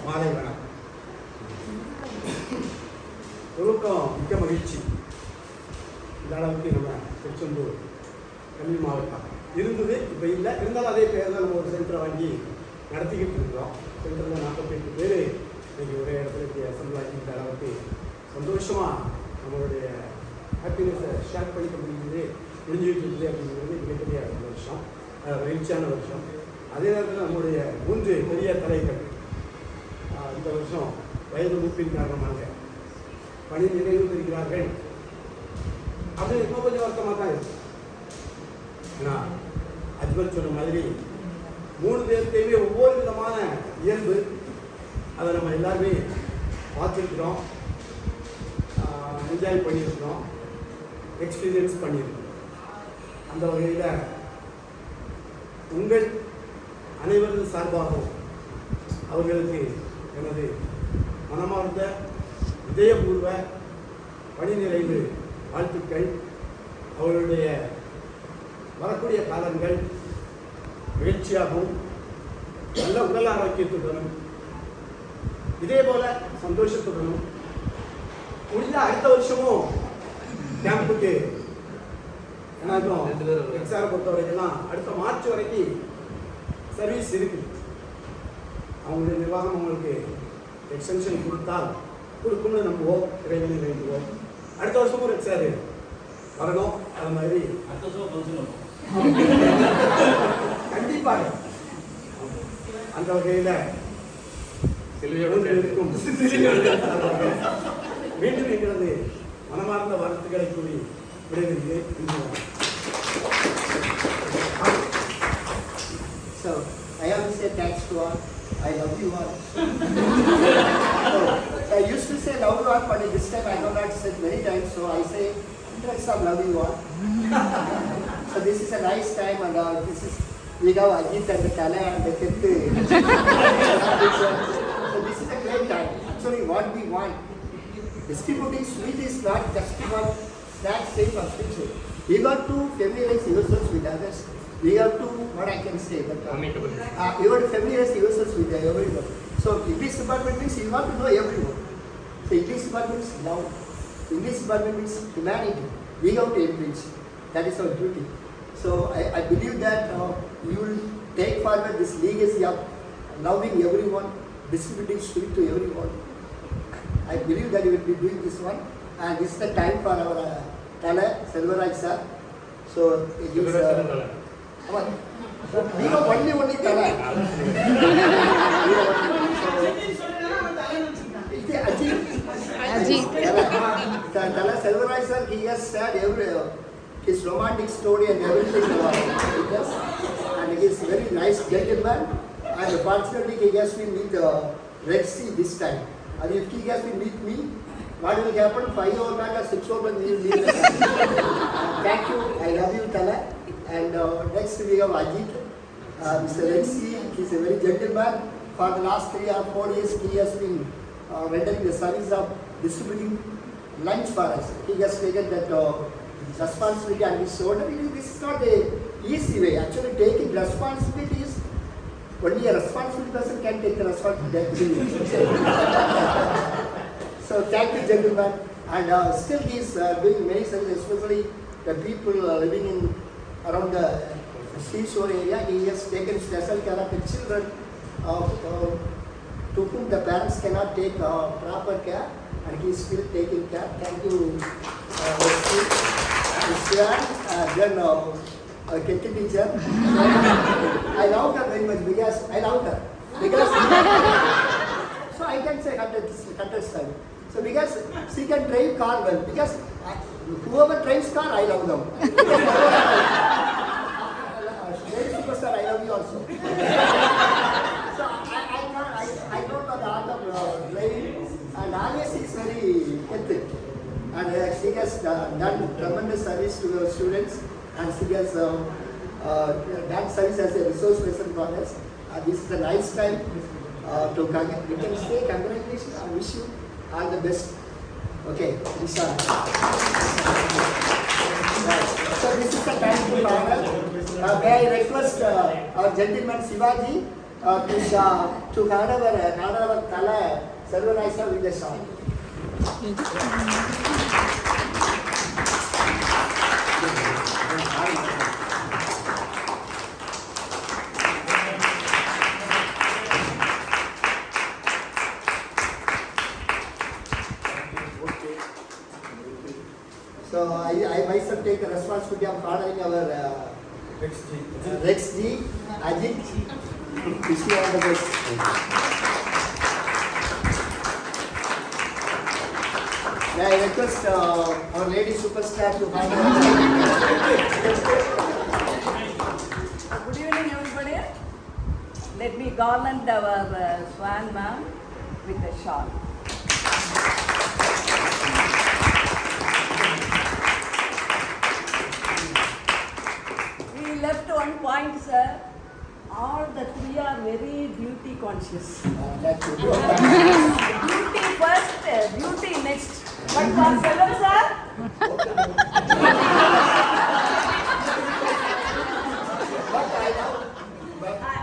மாலை வணக்கம். துவக்கம் மிக்க மகிழ்ச்சி. இந்த அளவுக்கு நம்ம திருச்செந்தூர் கல்வி மாவட்டம் இருந்தது, இப்போ இல்லை. இருந்தாலும் அதே பேர் தான் நம்ம ஒரு சென்டரை வாங்கி நடத்திக்கிட்டு இருக்கிறோம். சென்டரில் 48 பேர் இன்றைக்கி ஒரே இடத்துல அசம்பிள் ஆகி இந்த அளவுக்கு சந்தோஷமாக நம்மளுடைய ஹாப்பினஸை ஷேர் பண்ணிக்க முடிஞ்சுக்கிட்டு இருக்குது அப்படிங்கிறது மிகப்பெரிய வருஷம், மகிழ்ச்சியான வருஷம். அதே நேரத்தில் நம்முடைய 3 பெரிய தலைகள் இந்த வருஷம் வயது மூப்பின் காரணமாக பணி நிறைவு பெறுகிறார்கள். அது இன்னும் கொஞ்சம் வருத்தமாக தான் இருக்கு. ஏன்னா அஜ்மல் சொன்ன மாதிரி 3 பேர்த்தையுமே ஒவ்வொரு விதமான இயல்பு, அதை நம்ம எல்லாருமே பார்த்துருக்குறோம், என்ஜாய் பண்ணியிருக்கிறோம், எக்ஸ்பீரியன்ஸ் பண்ணியிருக்கிறோம். அந்த வகையில் உங்கள் அனைவரது சார்பாகவும் அவர்களுக்கு எனது மனமார்ந்த இதயபூர்வ பணி நிறைவு வாழ்த்துக்கள். அவர்களுடைய வரக்கூடிய காலங்கள் மகிழ்ச்சியாகவும் நல்ல உடல் ஆரோக்கியத்துடனும் இதே போல சந்தோஷத்துடனும் முடிஞ்ச அடுத்த வருஷமும் கேம்புக்கு எனக்கும் எக்ஸாரை பொறுத்த வரைக்கும்லாம் அடுத்த மார்ச் வரைக்கும் சர்வீஸ் இருக்குது. அவங்களுடைய நிர்வாகம் அவங்களுக்கு எக்ஸ்டென்ஷன் கொடுக்கும்னு நம்புவோம், இறைவனை வேண்டுவோம். அடுத்த வருஷமும் ஒரு எக்ஸாரு வரணும். அது மாதிரி கண்டிப்பாக அந்த வகையில் இருக்கும் மீண்டும் எங்களது மனமார்ந்த வாழ்த்துக்களை கூறி விடைபெறுகிறேன். So, I have to say thanks to all. I love you all. So, I used to say love you all, but this time I know not said many times, so I say hundreds of love you all. So this is a nice time, and this is we have Ajit and the Tala and the Kettu. So this is a great time. Actually, what we want, distributing sweet is not just one snack same or sweet. We got to familiarize yourselves with others. We have to, what I can say, but you have to familiarize yourselves with everyone. So English department means you want to know everyone. So English department means love. English department means humanity. We have to enrich. That is our duty. So I believe that you will take forward this legacy of loving everyone, distributing sweet to everyone. I believe that you will be doing this one, and this is the time for our Tala Selvaraj sir. So it is. We have only Tala. Tala Selvaraj sir, he has said his romantic story and everything with us, and he is a very nice gentleman. And fortunately, he has been with Red Sea this time. And if he has been with me, what will happen? 5 hours back or 6 hours back, we will meet. Thank you. I love you, Tala. And next we have Ajit, Mr. Red Sea. He is a very gentleman. For the last 3 or 4 years, he has been rendering the service of distributing lunch for us. He has taken that responsibility on his shoulder. This is not a easy way. Actually, taking responsibility is only a responsible person can take the responsibility. So thank you, gentlemen. And still he is doing many services, especially the people living in around the seashore area. He has taken special care of the children to whom the parents cannot take proper care, and he is still taking care. Thank you, then Ketty teacher. I love her very much because I love her. Because so I can say 100 time. So because she can drive car well. Because whoever drives car, I love them. Very superstar, I love you also. So I don't know the art of driving, and always she is very ethic. And she has done tremendous service to our students, and she has done service as a resource person for us. This is a nice time to we can say congratulations. I wish you all the best. Okay, Lisa. So this is the time to honor. May I request our gentleman Shivaji to Kanadavar Tala Sarvanaisa with the song. So I myself take the responsibility of honoring our Rex G, Ajit. Wish you all the best. May I request our lady superstar to honor. Good evening, everybody. Let me garland our swan ma'am with a shawl. We left one point, sir. All the three are very beauty conscious. Beauty first, beauty next. But for Seven, sir,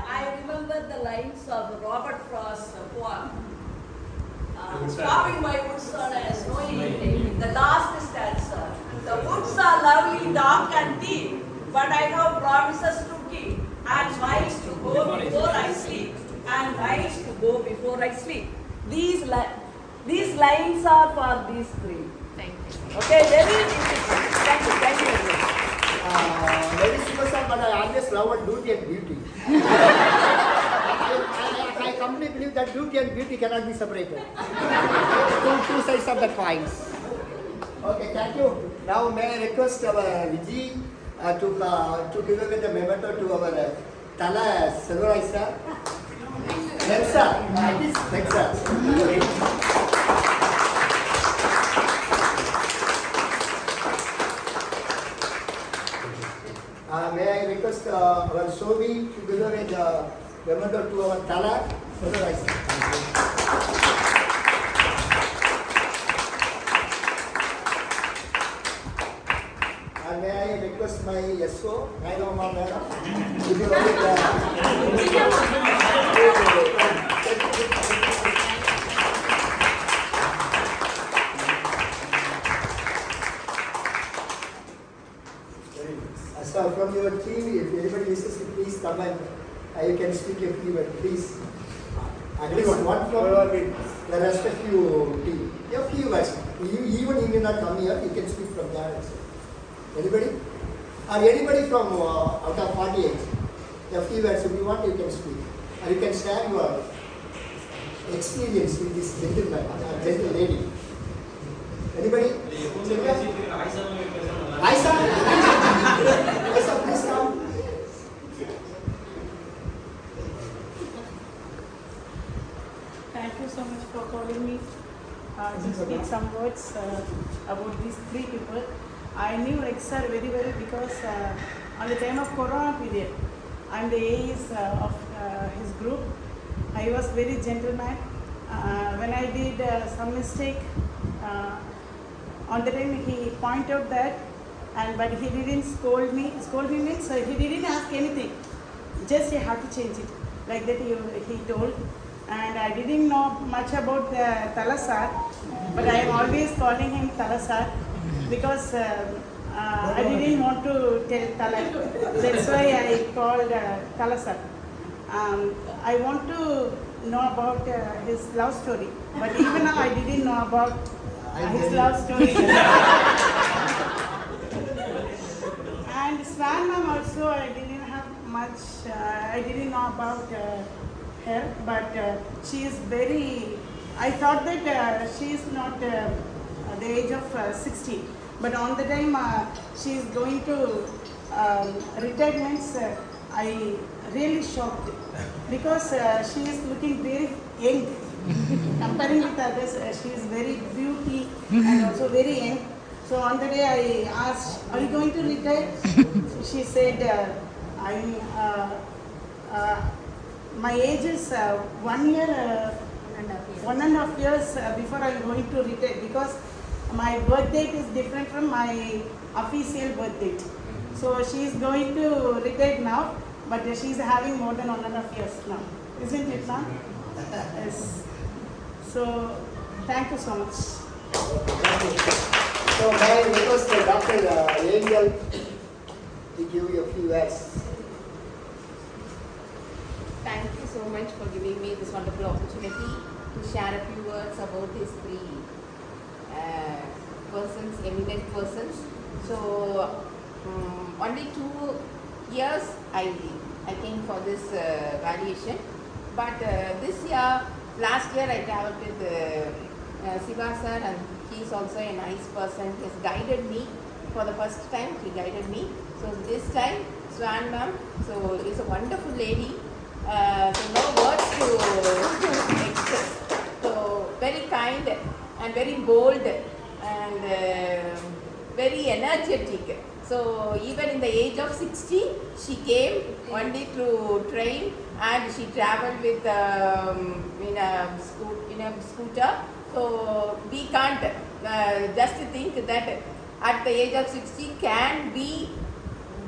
I remember the lines of Robert Frost's poem. Stopping by woods on a snowy evening. The last stanza. The woods are lovely, dark and deep, but I have promises to keep, and miles to go before I sleep, and miles to go before I sleep. These lines are for these three. Thank you. Okay, very beautiful. Thank you very much. Very superstar, but I always love what duty and beauty. I completely believe that duty and beauty cannot be separated. Two sides of the coins. Okay, thank you. Now may I request our Viji to give away the memento to our Tala Silveraisa. Nexa, it is Nexa. May I request our Shobi to give away the memento to our Tala Silveraisa. And may I request my SO, Nainoma Madam, to give away the so from your team, if anybody wishes to please come and you can speak a few words, please. At least one from the respective team. A few words. Even if you are not come here, you can speak from there also. Anybody? Or anybody from out of 48? A few words, if you want, you can speak. Or you can share your experience with this gentleman, gentle lady. Anybody? Aisa? Aisa, please come. Thank you so much for calling me to speak some words about these three people. I knew Rex sir very well because on the time of Corona period, I'm the AEs of his group. I was very gentleman. When I did some mistake, on the time he pointed out that, but he didn't scold me. Scold me means he didn't ask anything. Just you have to change it. Like that he told. And I didn't know much about Tala sir, but I am always calling him Tala sir because I didn't want to tell Tala. That's why I called Tala sir. I want to know about his love story, but even now I didn't know about his love story. And Swan ma'am also, I didn't have much, I didn't know about her, but she is very, I thought that she is not the age of 16, but on the time she is going to retirements, I really shocked because she is looking very young. Comparing with others, she is very beauty and also very young. So on the day I asked, are you going to retire? She said, my age is 1 year, 1.5 years before I am going to retire because my birth date is different from my official birth date. So she is going to retire now, but she is having more than 1.5 years now. Isn't it, ma'am? Yes. So, thank you so much. So may I request Dr. Angel to give you a few words. Thank you so much for giving me this wonderful opportunity to share a few words about these three persons, eminent persons. So, only 2 years I came for this valuation, but this year, last year I traveled with Siva sir, and he is also a nice person. He has guided me for the first time. He guided me. So this time, Swan ma'am, so is a wonderful lady. So no words to express. So very kind and very bold and very energetic. So even in the age of 60, she came only to train, and she traveled with in a scooter. So we can't just think that at the age of 60 can we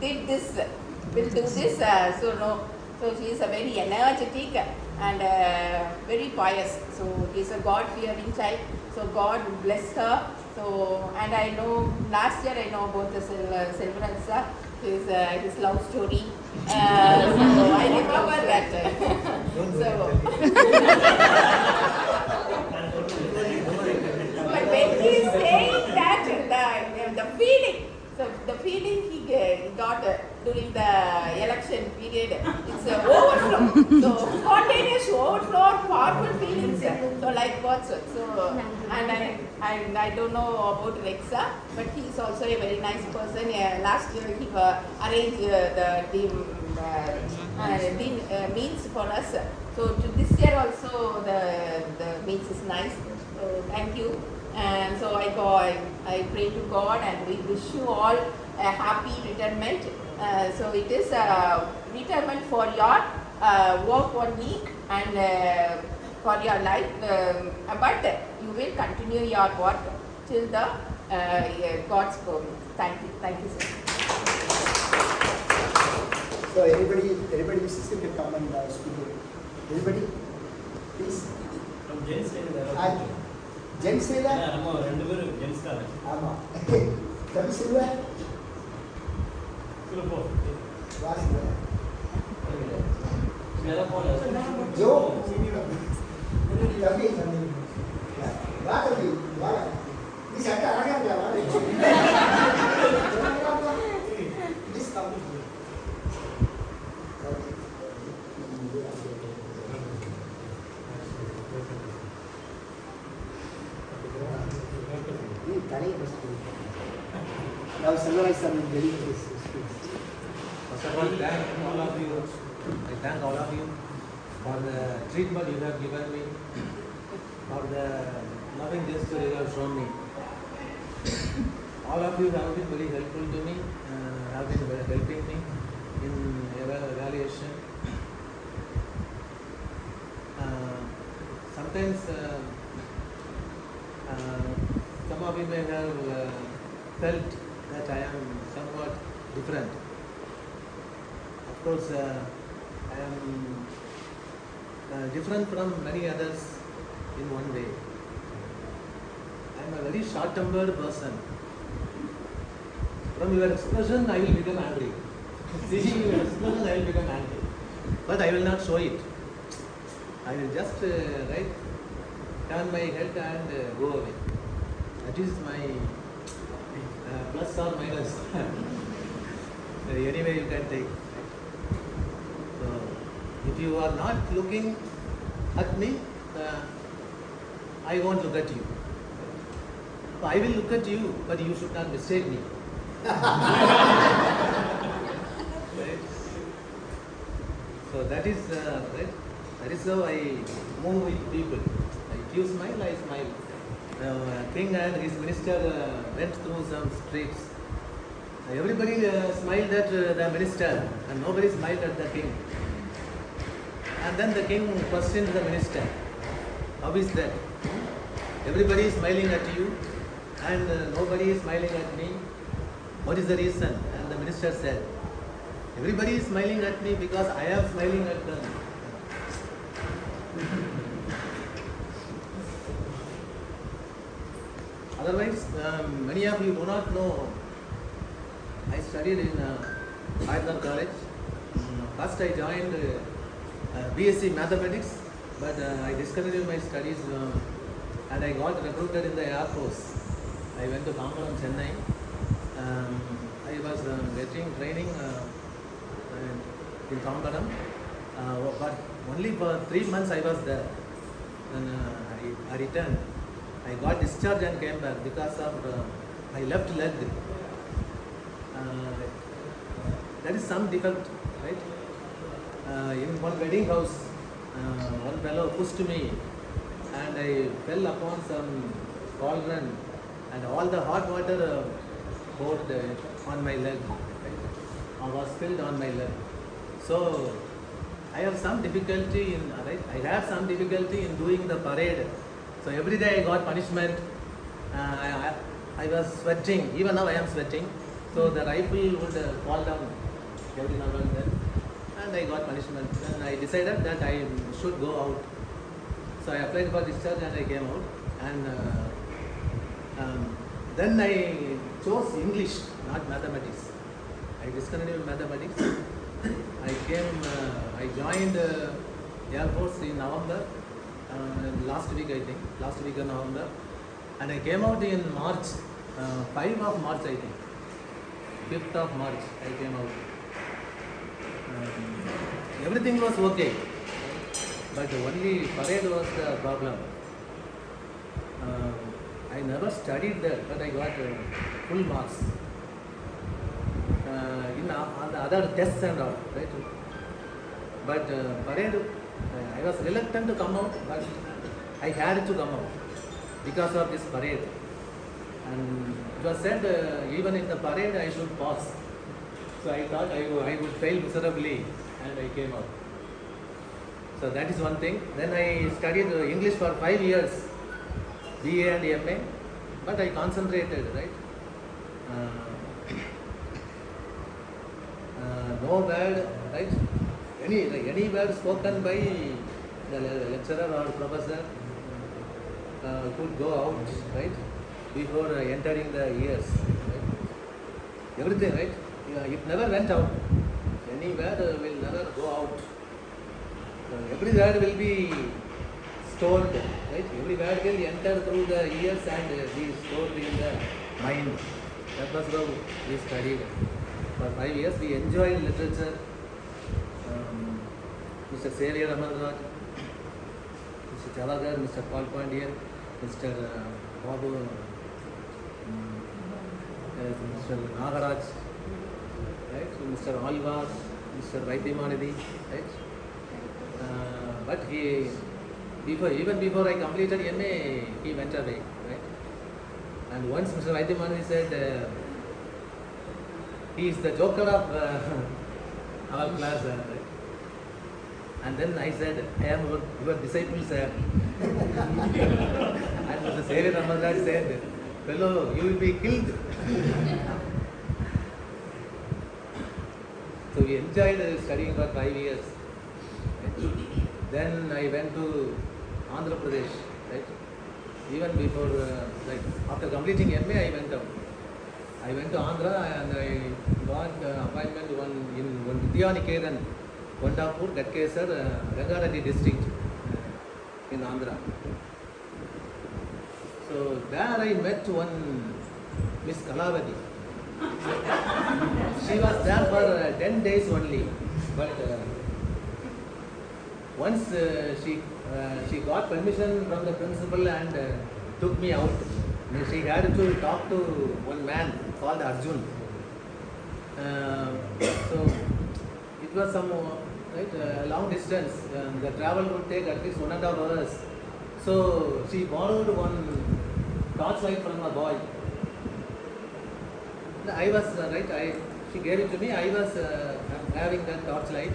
did this, will do this. So no. So she is a very energetic and very pious. So she is a God-fearing child. So God bless her. So, and I know last year I know about the Selvaraj, his love story. So I remember that. But when he is saying that the feeling, so the feeling he got during the election period, it's overflow. So spontaneous overflow, powerful feelings. So like what's so, and I don't know about Rexa, but he is also a very nice person. Last year he arranged the meals for us. So to this year also the meals is nice. So thank you. And so I pray to God, and we wish you all a happy retirement. So it is a retirement for your work only and for your life, but you will continue your work till the God's permit. Thank you, sir. So everybody wishes to come and speak. Everybody, please. From James Jen Sela? நம்ம ரெண்டு பேரும் gents தான். ஆமா. கவி செல்வா? போ. வாசிங்க. மேல போல. Joe. கவி. வா கவி, வா. நீ சட்டை அழகா இருக்கா, வா. Please come. Now, Selvaraj sir will deliver this speech. First of all, thank all of you. I thank all of you for the treatment you have given me, for the loving gesture you have shown me. All of you have been very helpful to me, have been helping me in evaluation. Sometimes some of you may have felt that I am somewhat different. Of course, I am different from many others in one way. I am a very short-tempered person. From your expression, I will become angry. Seeing your expression, I will become angry. But I will not show it. I will just turn my head and go away. That is my plus or minus. Anyway, you can take. So, if you are not looking at me, I won't look at you. So I will look at you, but you should not mistake me. Right? So that is right. That is how I move with people. If you smile, I smile. King and his minister went through some streets. Everybody smiled at the minister, and nobody smiled at the king. And then the king questioned the minister, "How is that? Everybody is smiling at you, and nobody is smiling at me. What is the reason?" And the minister said, "Everybody is smiling at me because I am smiling at them." otherwise, many of you do not know. I studied in Authoor College. First, I joined BSc Mathematics, but I discontinued my studies and I got recruited in the Air Force. I went to Kambaram, Chennai. I was getting training in Kambaram, but only for 3 months I was there. And I returned. I got discharged and came back because of my left leg. That is some defect, right? In one wedding house, one fellow pushed me and I fell upon some cauldron and all the hot water poured on my leg, right? Or was spilled on my leg. So I have some difficulty in, right? I had some difficulty in doing the parade. So every day I got punishment. I was sweating. Even now I am sweating. So the rifle would fall down every now and then. And I got punishment. And I decided that I should go out. So I applied for discharge and I came out. And then I chose English, not mathematics. I discontinued mathematics. I joined Air Force in November, last week I think, last week in November. And I came out in March, 5 of March I think, 5th of March I came out. Everything was okay, but only parade was the problem. I never studied there, but I got full marks. On the other tests and all, right? But parade, I was reluctant to come out, but I had to come out because of this parade. And it was said even in the parade I should pass. So I thought I would fail miserably and I came out. So that is one thing. Then I studied English for 5 years, BA and MA, but I concentrated, right? No word, right? Any word spoken by the lecturer or professor could go out, right? Before entering the ears, right? Everything, right? It never went out. Any word will never go out. Every word will be stored, right? Every word will enter through the ears and be stored in the mind. That was how we studied. For 5 years we enjoyed literature. Mr. Xavier Amarnath, Mr. Chavagar, Mr. Paul Pandian, Mr. Babu, Mr. Nagaraj, right? Mr. Alvar, Mr. Vaidyamanidhi, right? But even before I completed MA, he went away, right? And once Mr. Vaidyamanidhi said, he is the joker of our class, right? And then I said, I am your disciple, sir. And Mr. Xavier Ramaraj said, fellow, you will be killed. So we enjoyed studying for 5 years. Right? Then I went to Andhra Pradesh, right? Even before, after completing MA, I went out. I went to Andhra and I got appointment in Vidyaniketan, Kondapur, Gatkesar, Rangareddy district in Andhra. So there I met one Miss Kalavati. She was there for 10 days only, but once she got permission from the principal and took me out. She had to talk to one man called Arjun. So it was some long distance. The travel would take at least 1.5 hours. So she borrowed one torchlight from a boy. I was she gave it to me. I was having that torchlight.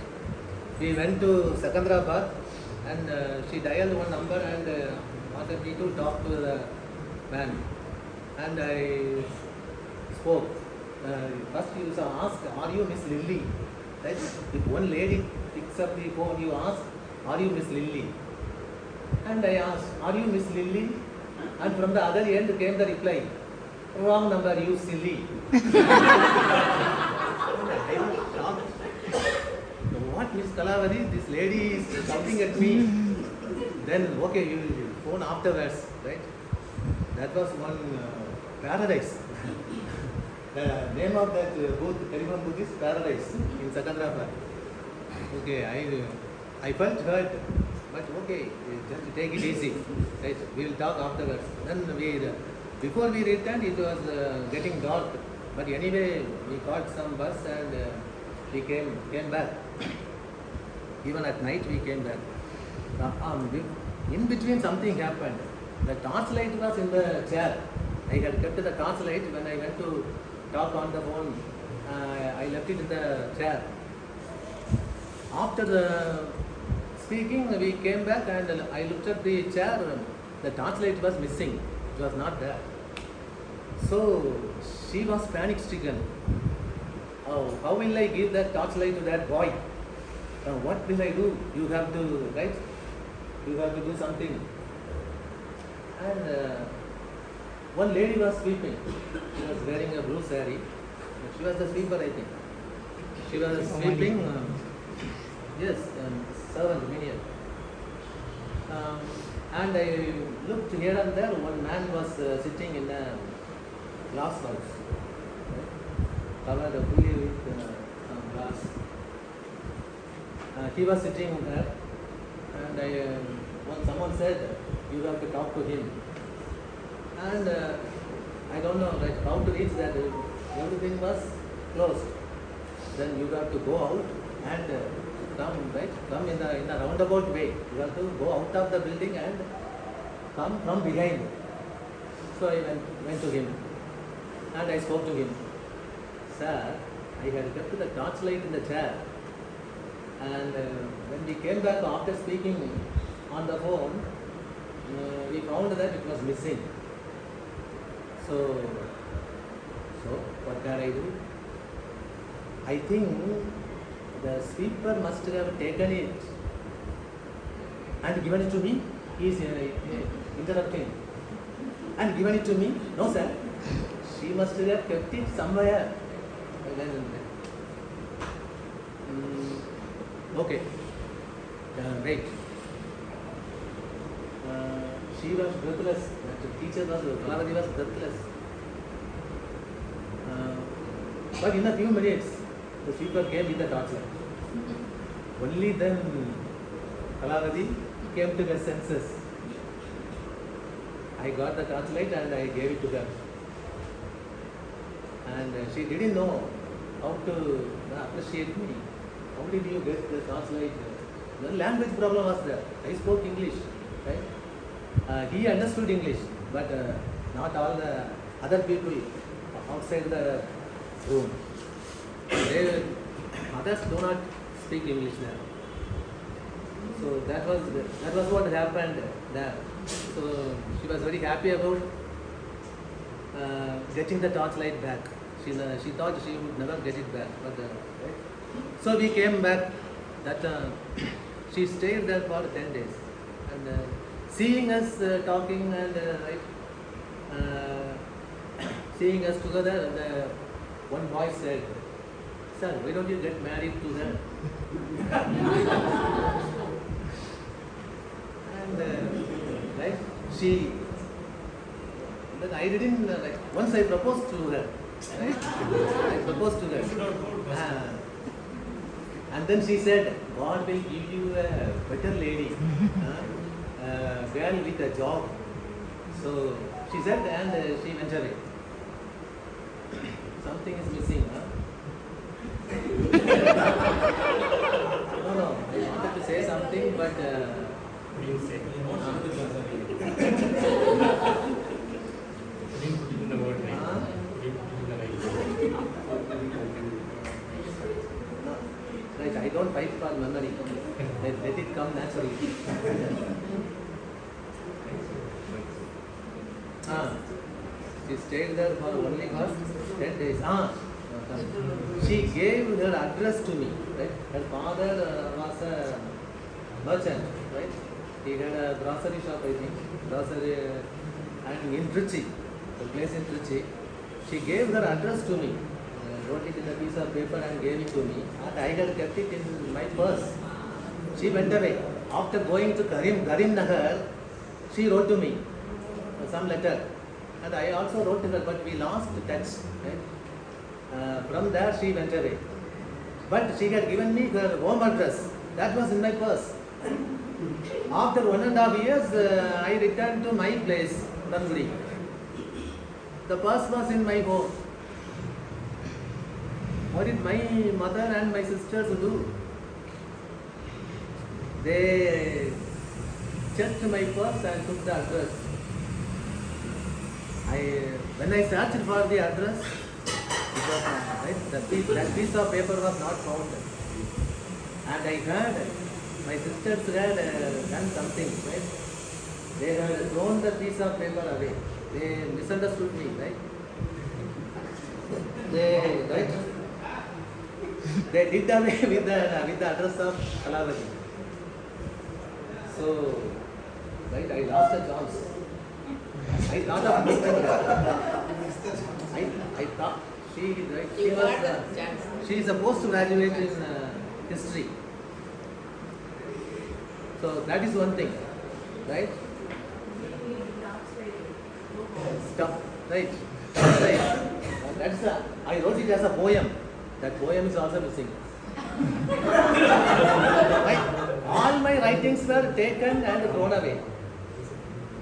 We went to Secunderabad and she dialed one number and wanted me to talk to the man. And I spoke. First you ask, are you Miss Lily? Right? If one lady picks up the phone, you ask, are you Miss Lily? And I asked, are you Miss Lily? And from the other end came the reply, wrong number, you silly. I was shocked. What, Miss Kalavadi, this lady is shouting at me. Then, okay, you will phone afterwards, right? That was one paradise. The name of that booth, telephone booth is Paradise in Secunderabad. Okay, I felt hurt, but okay, just take it easy. Right? We will talk afterwards. Then before we returned, it was getting dark. But anyway, we caught some bus and we came back. Even at night, we came back. In between, something happened. The torchlight was in the chair. I had kept the torchlight when I went to talk on the phone. I left it in the chair. After the speaking, we came back and I looked at the chair. The torchlight was missing. It was not there. So she was panic stricken. Oh, how will I give that torchlight to that boy? What will I do? You have to, right? You have to do something. And one lady was sweeping. She was wearing a blue saree. She was the sweeper, I think. She was sweeping. Yes, servant, menial. And I looked here and there. One man was sitting in a glass house, right? Covered fully with some glass. He was sitting there, and when someone said, "You have to talk to him," and I don't know, right, how to reach that. Everything was closed. Then you have to go out and come in a roundabout way. You have to go out of the building and come from behind. So I went to him and I spoke to him. Sir, I had kept the torchlight in the chair, and when we came back after speaking on the phone, we found that it was missing. So what can I do? I think the sweeper must have taken it and given it to me. He is interrupting. And given it to me? No, sir. She must have kept it somewhere. Okay. Wait. She was breathless. The teacher was breathless. But in a few minutes, the sweeper came with the torchlight. Only then Kalavadi came to her senses. I got the torchlight and I gave it to her. And she didn't know how to appreciate me. How did you get the torchlight? The language problem was there. I spoke English, right? He understood English, but not all the other people outside the room. Others do not speak English now. So that was what happened there. So she was very happy about getting the torchlight back. She thought she would never get it back. But right? So we came back. That she stayed there for 10 days, and seeing us talking and seeing us together, and one boy said, "Sir, why don't you get married to her?" And right, then I didn't once I proposed to her, right? I proposed to her, and then she said, "God will give you a better lady, girl with a job." So she said, and she went away. Something is missing, huh? No, I wanted to say something, but right, I don't fight for memory. Let it come naturally. She stayed there for only 10 days. She gave her address to me. Right? Her father was a merchant. Right? He had a grocery shop, I think. Grocery and in Trichy, the place in Trichy. She gave her address to me, wrote it in a piece of paper and gave it to me, and I had kept it in my purse. She went away. After going to Karim Nagar, she wrote to me some letter, and I also wrote to her, but we lost touch. Right? From there she went away. But she had given me her home address. That was in my purse. After 1.5 years, I returned to my place, Nangudi. The purse was in my home. What did my mother and my sisters do? They checked my purse and took the address. When I searched for the address, it was not, right? That piece of paper was not found. And I heard my sisters had done something, right? They had thrown the piece of paper away. They misunderstood me, right? They did away with the address of Alavati. So, right, I lost a chance. I thought of meeting her. I thought she is supposed to graduate in history. So that is one thing, right? Stop, right? I wrote it as a poem. That poem is also missing. Right? All my writings were taken and thrown away.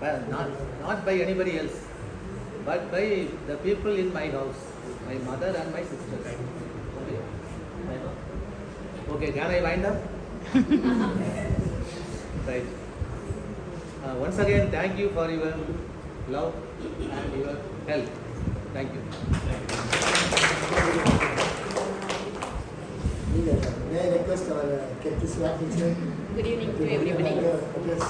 Well, not by anybody else, but by the people in my house, my mother and my sisters. Okay, can I wind up? Right. Once again, thank you for your love and your help. Thank you. May I request our Ketiswa teacher? Good evening to everybody. Yes.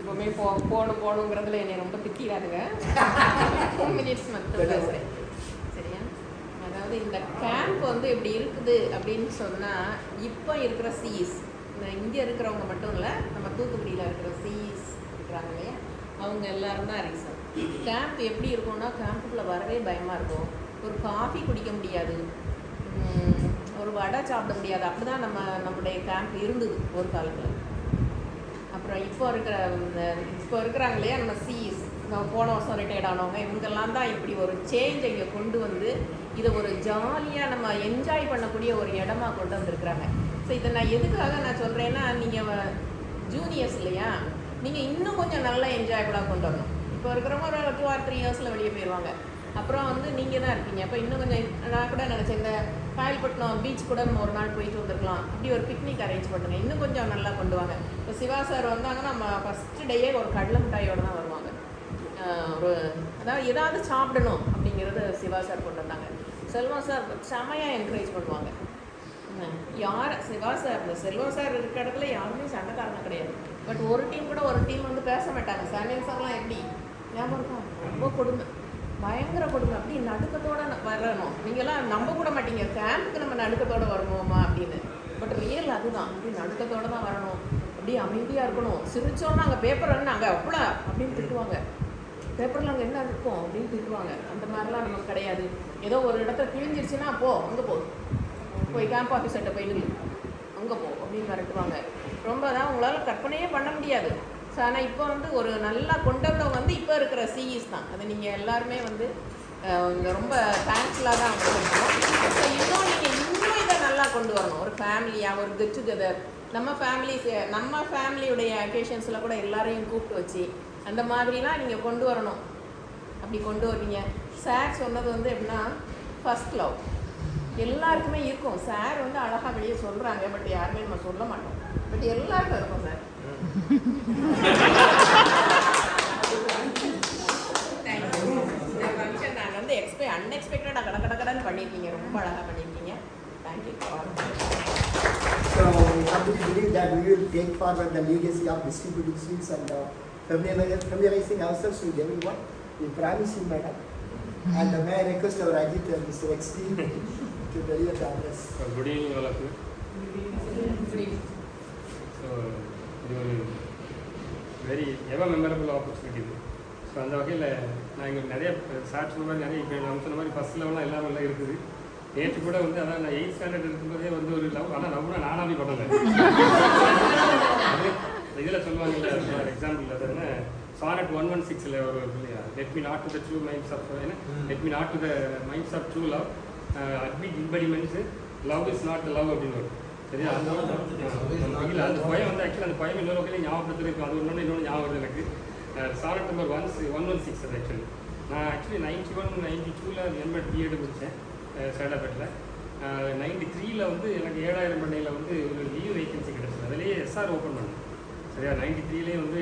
இப்போவுமே போகணுங்கிறதுல என்னை ரொம்ப திட்டிடாதுங்க. 2 minutes மட்டும் பேசுகிறேன், சரியா? அதாவது இந்த camp வந்து இப்படி இருக்குது அப்படின்னு சொன்னால், இப்போ இருக்கிற சிஇஸ், இங்கே இருக்கிறவங்க மட்டும் இல்லை, நம்ம தூத்துக்குடியில் இருக்கிற சிஇஸ் இருக்கிறாங்க இல்லையா, அவங்க எல்லாரும் தான் ரீசன். கேம்ப் எப்படி இருக்கும்னா, கேம்புக்குள்ளே வரவே பயமாக இருக்கும். ஒரு காஃபி குடிக்க முடியாது, ஒரு வடை சாப்பிட முடியாது. அப்படி தான் நம்மளுடைய கேம்ப் இருந்தது ஒரு காலத்தில். அப்புறம் இப்போ இருக்கிறாங்க இல்லையா நம்ம சிஇஸ், போன வருஷம் ரிட்டையர்ட் ஆனவங்க, இவங்கெல்லாம் தான் இப்படி ஒரு சேஞ்ச் இங்கே கொண்டு வந்து இதை ஒரு ஜாலியாக நம்ம என்ஜாய் பண்ணக்கூடிய ஒரு இடமா கொண்டு வந்திருக்கிறாங்க. ஸோ இதை நான் எதுக்காக நான் சொல்கிறேன்னா, நீங்கள் ஜூனியர்ஸ் இல்லையா, நீங்கள் இன்னும் கொஞ்சம் நல்லா என்ஜாயபுளாக கொண்டு வரணும். இப்போ இருக்கிறவங்க ஒரு 2 or 3 yearsல வெளியே போயிடுவாங்க. அப்புறம் வந்து நீங்கள் தான் இருப்பீங்க. அப்போ இன்னும் கொஞ்சம் நான் கூட நினச்சேன், இந்த காயல்பட்டினம் பீச் கூட நம்ம ஒரு நாள் போயிட்டு வந்துருக்கலாம், அப்படி ஒரு பிக்னிக் அரேஞ்ச் பண்ணுங்க, இன்னும் கொஞ்சம் நல்லா கொண்டு வாங்க. இப்போ சிவா சார் வந்தாங்கன்னா நம்ம ஃபஸ்ட்டு டேயே ஒரு கடலை மிட்டாயோடு தான் வருவாங்க. அதாவது ஏதாவது சாப்பிடணும் அப்படிங்கிறது சிவா சார் கொண்டு வந்தாங்க. செல்வம் சார் செமையாக என்கரேஜ் பண்ணுவாங்க. சிவா சார், இந்த செல்வம் சார் இருக்கிற இடத்துல யாருமே சண்டைக்காரங்க கிடையாது. பட் ஒரு டீம் வந்து பேச மாட்டாங்க. சார்லாம் எப்படி ஞாபகம் இருக்கும், ரொம்ப கொடுமை, பயங்கர கொடுமை. அப்படி நடுக்கத்தோடு வரணும். நீங்கள்லாம் நம்ப கூட மாட்டீங்க, கேம்புக்கு நம்ம நடுக்கத்தோடு வரணுமா அப்படின்னு. பட் ரியல் அதுதான், அப்படி நடுக்கத்தோடு தான் வரணும். அப்படி அமைதியாக இருக்கணும். சிரிச்சோன்னா அங்கே பேப்பர் வந்து அங்கே அவ்வளோ அப்படின்னு திட்டுவாங்க, பேப்பரில் அங்கே என்ன இருக்கும் அப்படின்னு திட்டுவாங்க. அந்த மாதிரிலாம் நமக்கு கிடையாது. ஏதோ ஒரு இடத்துல கிழிஞ்சிருச்சுன்னா அங்கே போய் கேம்ப் ஆஃபீஸர்கிட்ட போய் நில்லு, அங்கே அப்படின்னு மிரட்டுவாங்க. ரொம்ப தான் உங்களால் கற்பனையே பண்ண முடியாது. ஸோ ஆனால் இப்போ வந்து ஒரு நல்லா கொண்டவங்க வந்து இப்போ இருக்கிற சிஇஸ் தான். அது நீங்கள் எல்லாருமே வந்து ரொம்ப தேங்க்ஃபுல்லாக தான் அவங்க சொல்லுவோம். ஸோ இன்னும் இதை நல்லா கொண்டு வரணும். ஒரு ஃபேமிலியாக ஒரு கெட் டுகெதர், நம்ம ஃபேமிலியுடைய அக்கேஷன்ஸில் கூட எல்லாரையும் கூப்பிட்டு வச்சு அந்த மாதிரிலாம் நீங்கள் கொண்டு வரணும். அப்படி கொண்டு வருவீங்க. சார் சொன்னது வந்து எப்படின்னா, ஃபர்ஸ்ட் லவ் எல்லாருக்குமே இருக்கும். சார் வந்து அழகாக வெளியே சொல்கிறாங்க, பட் யாருமே நம்ம சொல்ல மாட்டோம். பட் எல்லாருக்கும் இருக்கும் சார். தேங்க்யூ. இந்த ஃபங்க்ஷன் நாங்கள் வந்து அன்எக்ஸ்பெக்டடாக கடன்னு பண்ணியிருக்கீங்க, ரொம்ப அழகாக பண்ணியிருக்கீங்க. Thank you. So we have to believe that we will take forward the legacy of distributing sweets and familiarizing ourselves with everyone. We promise you, madam. And may I request our Ajit and Mr. XT to deliver the address. Good evening, all of you. Good evening. So, your very ever memorable opportunity இது. So அந்த வகையில் நான் எங்களுக்கு நிறைய sir சொன்ன மாதிரி நிறைய இப்போ நம்ம சொன்ன மாதிரி ஃபஸ்ட் லெவலாம் எல்லாம் நல்லா இருக்குது. நேற்று கூட வந்து அதான் நான் 8th ஸ்டாண்டர்ட் இருக்கும்போதே வந்து ஒரு லவ், ஆனால் லவ்னா நானாவே பண்ணலை. இதில் சொல்லுவாங்கல்ல ஃபார் எக்ஸாம்பிள் அது என்ன சானட் 116ல் ஒரு இல்லையா, let me not to the true minds of என்ன let me not to the minds of true love admit impediments love is not the love அப்படின்னு வரும். சரியா? அந்த இல்லை அந்த பயம் வந்து ஆக்சுவலி அந்த பயம் இன்னொரு வகையில் ஞாபகப்படுத்துறதுக்கு அது இன்னொன்று ஞாபகம் வருது எனக்கு. சானட் நம்பர் 116 அது ஆக்சுவலி நான் ஆக்சுவலி 91 92ல் எம்பெட் பிஎட் முடித்தேன் சேடாபேட்டில். 93ல் வந்து எனக்கு 7000 பண்ணையில் வந்து ஒரு லீவ் வேகன்சி கிடச்சிது. அதிலேயே எஸ்ஆர் ஓப்பன் பண்ணேன். சரியா? 93லேயே வந்து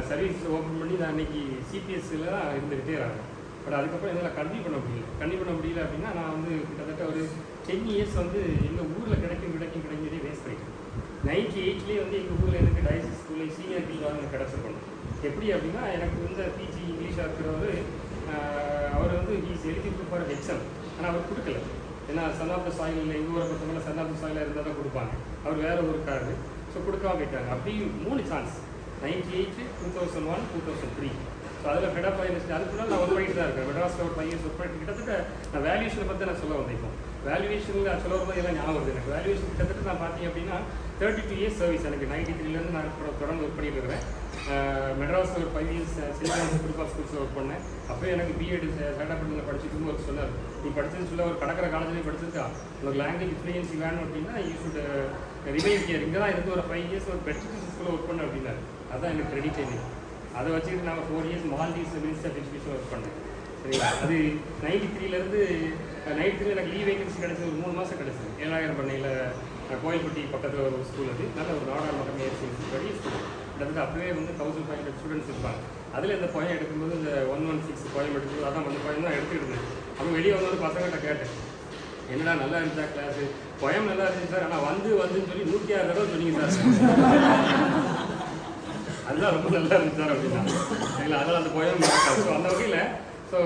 சர்வீஸ் ஓப்பன் பண்ணி நான் அன்றைக்கி சிபிஎஸ்சில் தான் இருந்து ரிட்டையர் ஆகிறேன். பட் அதுக்கப்புறம் என்னால் கன்டினியூ பண்ண முடியல அப்படின்னா நான் வந்து கிட்டத்தட்ட ஒரு 10 இயர்ஸ் வந்து எங்கள் ஊரில் கிடைக்கிறதே வேஸ்ட் பண்ணிட்டேன். 98லேயே வந்து எங்கள் ஊரில் எனக்கு டயசிஸ் ஸ்கூலில் சீனியர் டீச்சராக எனக்கு கிடச்சிருக்கணும். எப்படி அப்படின்னா எனக்கு வந்து பிஜி இங்கிலீஷாக இருக்கிறவர் அவர் வந்து ஹீஸ் எலிஜிபிள் ஃபார் எக்ஸாம், ஆனால் அவர் கொடுக்கல. ஏன்னா சன் ஆஃப் த சாயில் இல்லை, எங்கள் ஊரை பொறுத்தவரை சன் ஆஃப் த சாயிலாக இருந்தால் தான் கொடுப்பாங்க. அவர் வேறு ஊருக்காரு. ஸோ கொடுக்காம போயிட்டாங்க. அப்படி 3 சான்ஸ் 98, 2001, 2003. ஸோ அதில் ஃபெடப் ஆகிடுச்சு. அதுக்குள்ள நான் ஒர்க் பண்ணிட்டு தான் இருக்கேன். மெட்ராஸில் ஒரு 5 இயர்ஸ் ஒர்க் பண்ணிட்டு கிட்டத்தட்ட நான் வேல்யூஷனை பற்றி நான் சொல்ல வந்தேன். இப்போ வேல்யூவேஷனில் சொல்ல வரும்போது எல்லாம் ஞாபகம் வருது எனக்கு. வேல்யூவேஷன் கிட்டத்தட்ட நான் பார்த்தீங்க அப்படின்னா 32 இயர்ஸ் சர்வீஸ் எனக்கு. 93லேருந்து நான் தொடர்ந்து ஒர்க் பண்ணிட்டு இருக்கிறேன். மெட்ராஸில் ஒரு 5 இயர்ஸ் சிலிகான் குரூப் ஆஃப் ஸ்கூல்ஸில் ஒர்க் பண்ணேன். அப்போ எனக்கு பிஎட் சேடாபட்டில் படிச்சுட்டு ஒரு சொன்னார், நீ படிச்சதுன்னு சொல்ல ஒரு கடற்கரை காலேஜ்லேயும் படிச்சிருக்கா, உனக்கு லாங்குவேஜ் ஃப்ளூயன்சி வேணும் அப்படின்னா யூ ஷுட் ரிமைன் ஹியர். இங்கே தான் இருந்து ஒரு 5 இயர்ஸ் ஒரு பெஸ்ட் ஸ்கூலில் ஒர்க் பண்ணேன் அப்படின்னாரு. அதுதான் எனக்கு கிரெடிட் இல்லை. அதை வச்சுட்டு நான் 4 years Maldives minister of education work பண்ணேன். சரிங்களா? அது 93லேருந்து 93 எனக்கு லீவ் வேகன்சி கிடச்சது. ஒரு 3 மாதம் கிடச்சிது. 7000 பண்ணையில் கோயில்பட்டி பக்கத்தில் ஒரு ஸ்கூல். அது நல்ல ஒரு நாடாளுமன்ற பெரிய ஸ்கூல். கிட்டத்தட்ட அப்பவே வந்து 1500 ஸ்டூடெண்ட்ஸ் இருப்பாங்க. அதில் இந்த போயம் எடுக்கும்போது இந்த 116 போயம் எடுக்கும்போது அதான் அந்த போயம் தான் எடுத்துக்கிட்டு இருந்தேன். அப்போ வெளியே வந்தோட பசங்கள்கிட்ட கேட்டேன், என்னடா நல்லா இருந்துச்சா கிளாஸு? போயம் நல்லா இருந்துச்சு சார், ஆனால் வந்துன்னு சொல்லி 106 தடவை சொன்னீங்க சார். அதுதான் ரொம்ப நல்லா இருந்துச்சு சார் அப்படின்னா. சரிங்களா? அதெல்லாம் அந்த போயம். ஸோ அந்த வகையில் ஸோ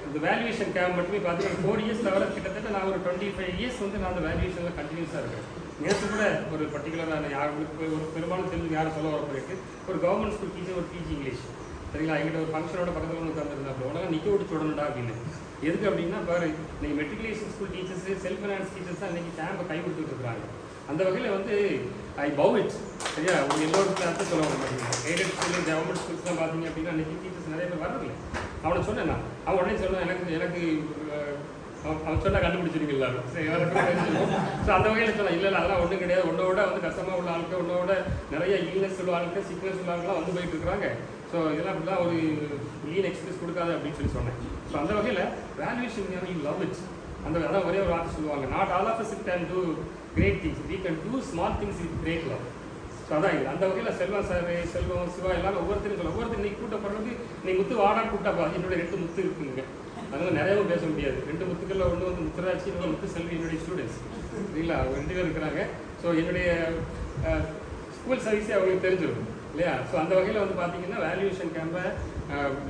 இந்த வேல்யூவேஷன் கேம்ப் மட்டுமே பார்த்தீங்கன்னா 4 இயர்ஸ் தவிர கிட்டத்தட்ட நான் ஒரு 25 இயர்ஸ் வந்து நான் அந்த வேல்யூவேஷனில் கண்டினியூஸாக இருக்கேன். நேற்று கூட ஒரு பர்டிகுலராக யாருக்கு ஒரு பெரும்பாலும் தெரிஞ்சு யாரும் சொல்ல வர போயிட்டு ஒரு கவர்மெண்ட் ஸ்கூல் டீச்சர் ஒரு பிஜி இங்கிலீஷ். சரிங்களா? எங்கிட்ட ஒரு ஃபங்க்ஷனோட பக்கத்தில் ஒன்று உட்காந்துருந்தாங்க. உடனே நிற்க விட்டு சொல்லணும்டா அப்படின்னு. எதுக்கு அப்படின்னா பாரு, நீங்கள் matriculation school teachers self finance teachers தான் இன்றைக்கி கேம்பை கை கொடுத்துட்டு இருக்கிறாங்க. அந்த வகையில் வந்து ஐ பவ் இட். சரியா? உங்கள் எல்லோருக்கும் அர்த்தம் சொல்ல வர மாட்டேங்க. எய்டட் ஸ்கூலு கவர்மெண்ட் ஸ்கூல்ஸ்லாம் பார்த்தீங்க அப்படின்னா இன்றைக்கி டீச்சர்ஸ் நிறைய பேர் வரதில்லை. அவனை சொன்னேன் நான். அவன் உடனே சொன்னான், எனக்கு அவன் சொன்னால் கண்டுபிடிச்சிருக்கீங்களா? சரி, தெரிஞ்சிருக்கும். ஸோ அந்த வகையில் சொன்னால் இல்லை அதெல்லாம் ஒன்றும் கிடையாது. ஒன்றோட வந்து கஷ்டமாக உள்ள ஆளுக்கு, ஒன்றோட நிறைய இல்னஸ் உள்ள ஆளுக்கு, சிக்னஸ் உள்ள ஆளுக்கெல்லாம் வந்து போயிட்டு இருக்கிறாங்க. ஸோ இதெல்லாம் இப்படிலாம் ஒரு லீன் எக்ஸ்பிரஸ் கொடுக்காது அப்படின்னு சொல்லி சொன்னேன். ஸோ அந்த வகையில் வேல்யூவேஷன் யூ லவ் இட். அந்த அதான் ஒரே ஒரு வார்த்தை சொல்லுவாங்க, not all of us can do great things, we can do small things with great love. So அதான் இது. அந்த வகையில் செல்வம் சார், செல்வம், சிவா எல்லாரும் ஒவ்வொருத்தரும் சொல்ல இன்னைக்கு கூட்டப்படுறது இன்னைக்கு முத்து வாடா கூட்டப்பா. என்னுடைய 2 முத்து இருக்குங்க. அதனால நிறையாவும் பேச முடியாது. 2 முத்துக்களில் ஒன்று வந்து முத்துராட்சி, இன்னொரு முத்து செல்வி என்னுடைய ஸ்டூடெண்ட்ஸ். சரிங்களா? 2 பேர் இருக்கிறாங்க. ஸோ என்னுடைய ஸ்கூல் சர்வீஸே அவங்களுக்கு தெரிஞ்சிருக்கும் இல்லையா? ஸோ அந்த வகையில் வந்து பார்த்தீங்கன்னா வேல்யூவேஷன் கேம்பை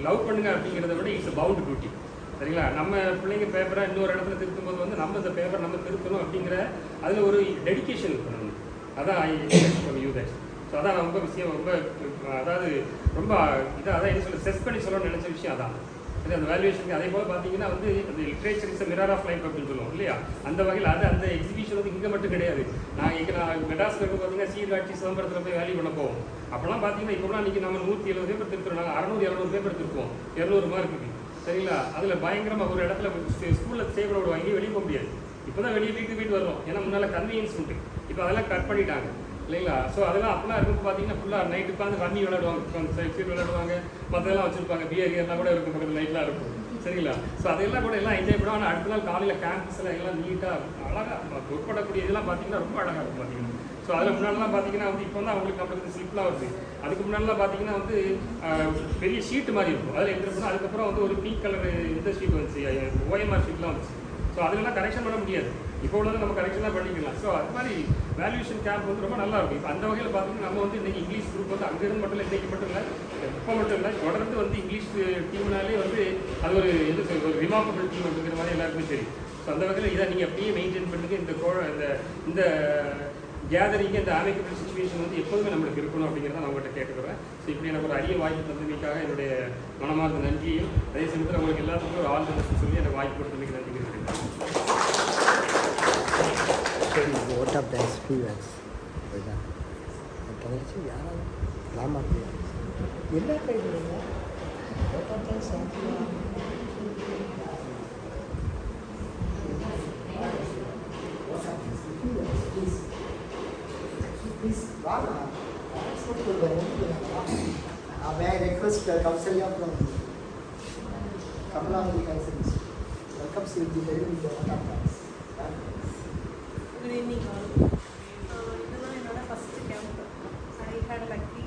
லவ் பண்ணுங்க அப்படிங்கிறத விட இட்ஸ் பவுண்ட் டியூட்டி. சரிங்களா? நம்ம பிள்ளைங்க பேப்பரை இன்னொரு இடத்துல திருத்தும்போது வந்து நம்ம இந்த பேப்பரை நம்ம திருத்தணும் அப்படிங்கிற அதில் ஒரு டெடிக்கேஷன் இருக்கணும். அதான் யூ தட். ஸோ அதான் ரொம்ப விஷயம், ரொம்ப அதாவது ரொம்ப இதாக அதான் என்ன சொல்ல செஸ் பண்ணி சொல்லணும்னு நினச்ச விஷயம் அதான். சரி, அந்த வேல்யூவேஷனுக்கு அதே போல் பார்த்தீங்கன்னா வந்து அந்த literature is mirror of life அப்படின்னு சொல்லுவோம் இல்லையா? அந்த வகையில் அது அந்த எக்ஸிபிஷன் வந்து இங்கே மட்டும் கிடையாது. நான் மெட்ராஸில் இருக்க பார்த்தீங்கன்னா சீர்காட்சி சிதம்பரத்தில் போய் வேல்யூ பண்ண போவோம். அப்போலாம் பார்த்தீங்கன்னா இப்போலாம் இன்றைக்கி நம்ம 170 பேப்பர் திருத்துறோம். நாங்கள் 600-700 பேப்பர் திருப்போம். 200 மார்க்குக்கு. சரிங்களா? அதில் பயங்கரமாக ஒரு இடத்துல ஸ்கூலில் ஸ்டே பண்ண விடுவாங்க. வெளியே போக முடியாது. இப்போ தான் வெளியே வீட்டு வரும். ஏன்னா முன்னால் கன்வீனியன்ஸ் உண்டு. இப்போ அதெல்லாம் கட் பண்ணிட்டாங்க இல்லைங்களா? ஸோ அதெல்லாம் அப்போலாம் இருக்கும் பார்த்தீங்கன்னா ஃபுல்லாக நைட்டு உட்காந்து ரம்மி விளையாடுவாங்க, சைட் விளையாடுவாங்க, மற்றதெல்லாம் வச்சுருப்பாங்க. பிஹேவியர்லாம் கூட இருக்கும், பக்கத்தில் லைட்லாம் இருக்கும். சரிங்களா? ஸோ அதெல்லாம் கூட எல்லாம் என்ஜாய் பண்ணுவாங்க. ஆனால் அடுத்த நாள் காலையில் கேம்பஸில் எல்லாம் நீட்டாக அழகாக உட்படக்கூடிய இதெல்லாம் பார்த்தீங்கன்னா ரொம்ப அழகாக இருக்கும் பார்த்தீங்கன்னா. ஸோ அதில் முன்னாடிலாம் பார்த்தீங்கன்னா வந்து இப்போ தான் அவங்களுக்கு நம்மளுக்கு ஸ்லிப்லாம் வருது. அதுக்கு முன்னாடிலாம் பார்த்தீங்கன்னா வந்து பெரிய ஷீட்டு மாதிரி இருக்கும். அதில் எழுதிருக்கணும். அதுக்கப்புறம் வந்து ஒரு பிங்க் கலர் இந்த ஷீட் வந்துச்சு, ஓஎம்ஆர் ஷீட்லாம் வந்துச்சு. ஸோ அதெல்லாம் கரெக்ஷன் பண்ண முடியாது. இப்போ உள்ளது நம்ம கரெக்ஷனாக பண்ணிக்கலாம். ஸோ அது மாதிரி வேல்யூவேஷன் கேம்ப் வந்து ரொம்ப நல்லா இருக்கும். இப்போ அந்த வகையில் பார்த்தீங்கன்னா நம்ம வந்து இன்றைக்கி இங்கிலீஷ் குரூப் வந்து அங்கேருந்து மட்டும் இல்லை, இன்றைக்கி மட்டும் இல்லை, இப்போ மட்டும் இல்லை, தொடர்ந்து வந்து இங்கிலீஷ் டீம்னாலே வந்து அது ஒரு ஒரு ரிமார்க்கபிள் டீம் அப்படிங்கிற மாதிரி எல்லாருக்குமே தெரியும். ஸோ அந்த வகையில் இதை நீங்கள் அப்படியே மெயின்டைன் பண்ணுங்க. இந்த கேதரிங் இந்த ஆமிக்கபிள் சுச்சுவேஷன் வந்து எப்போதுமே நம்மளுக்கு இருக்கணும் அப்படிங்கிறத நான் உங்கள்கிட்ட கேட்டுக்கிறேன். ஸோ இப்படி எனக்கு ஒரு அரிய வாய்ப்பு தந்தமைக்காக என்னுடைய மனமார்ந்த நன்றியும் அதே சமயத்தில் உங்களுக்கு எல்லாத்துக்கும் ஒரு ஆல் தி பெஸ்ட் சொல்லி எனக்கு வாய்ப்பு கொடுத்தமைக்கு நன்றி இருக்கிறேன். What of the experience? கலர்ச்சி யாரும் ராமாக்கு என்ன கைடுங்க What of the experience? Please, Rama, may I request Kausalya from Kamalamudi Consultants? Welcome, Sri Devi. Good evening all. This is my first camp. I had a lucky